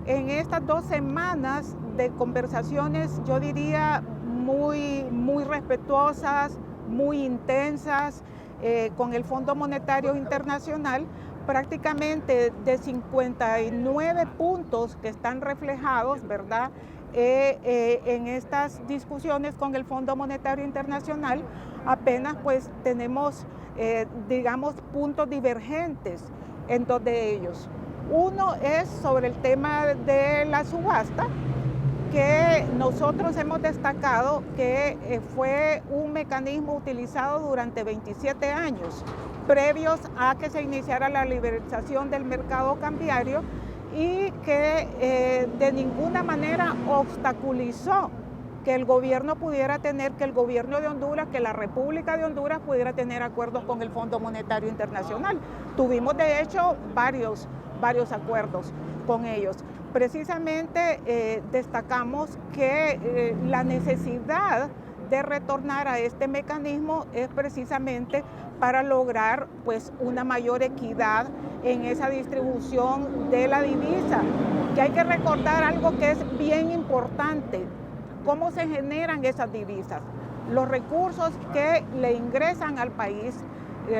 En estas 2 semanas de conversaciones, yo diría muy respetuosas, muy intensas, con el Fondo Monetario Internacional, prácticamente de 59 puntos que están reflejados, ¿verdad? En estas discusiones con el Fondo Monetario Internacional, apenas pues tenemos, digamos, puntos divergentes en 2 de ellos. Uno es sobre el tema de la subasta, que nosotros hemos destacado que fue un mecanismo utilizado durante 27 años, previos a que se iniciara la liberalización del mercado cambiario y que de ninguna manera obstaculizó que el gobierno pudiera tener, que el gobierno de Honduras, que la República de Honduras pudiera tener acuerdos con el Fondo Monetario Internacional. Tuvimos de hecho varios acuerdos con ellos. Precisamente destacamos que la necesidad de retornar a este mecanismo es precisamente para lograr pues una mayor equidad en esa distribución de la divisa. Que hay que recordar algo que es bien importante: cómo se generan esas divisas, los recursos que le ingresan al país,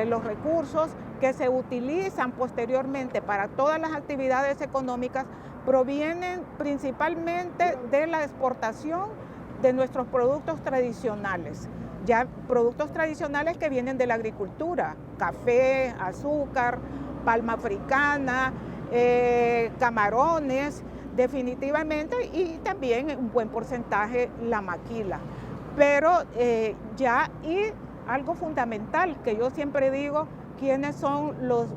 los recursos que se utilizan posteriormente para todas las actividades económicas provienen principalmente de la exportación de nuestros productos tradicionales, ya productos tradicionales que vienen de la agricultura: café, azúcar, palma africana, camarones, definitivamente, y también un buen porcentaje la maquila. Pero y algo fundamental que yo siempre digo: quiénes son los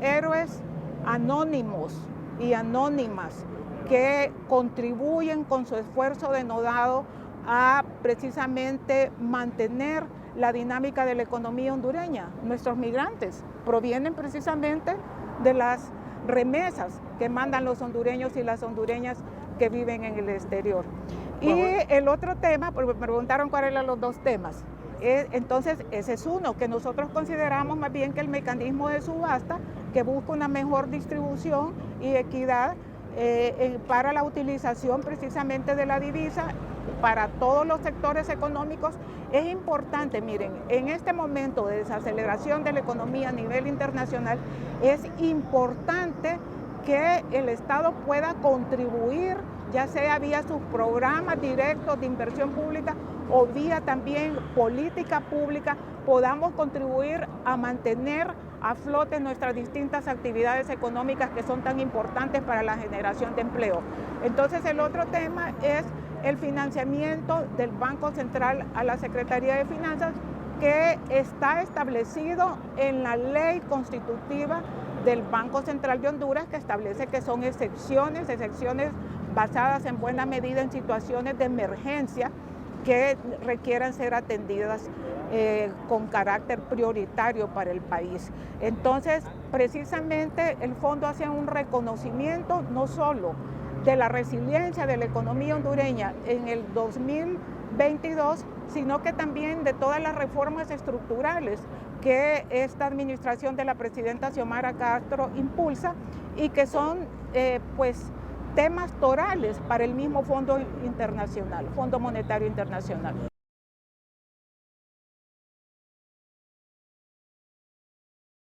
héroes anónimos y anónimas que contribuyen con su esfuerzo denodado a precisamente mantener la dinámica de la economía hondureña. Nuestros migrantes provienen precisamente de las remesas que mandan los hondureños y las hondureñas que viven en el exterior. Y el otro tema, porque me preguntaron cuáles eran los 2 temas. Entonces, ese es uno, que nosotros consideramos más bien que el mecanismo de subasta, que busca una mejor distribución y equidad para la utilización precisamente de la divisa para todos los sectores económicos, es importante. Miren, en este momento de desaceleración de la economía a nivel internacional, es importante que el Estado pueda contribuir, ya sea vía sus programas directos de inversión pública o vía también política pública, podamos contribuir a mantener a flote nuestras distintas actividades económicas que son tan importantes para la generación de empleo. Entonces, el otro tema es el financiamiento del Banco Central a la Secretaría de Finanzas, que está establecido en la ley constitutiva del Banco Central de Honduras, que establece que son excepciones basadas en buena medida en situaciones de emergencia que requieran ser atendidas con carácter prioritario para el país. Entonces, precisamente el fondo hace un reconocimiento no solo de la resiliencia de la economía hondureña en el 2022, sino que también de todas las reformas estructurales que esta administración de la presidenta Xiomara Castro impulsa y que son pues temas torales para el mismo Fondo Monetario Internacional.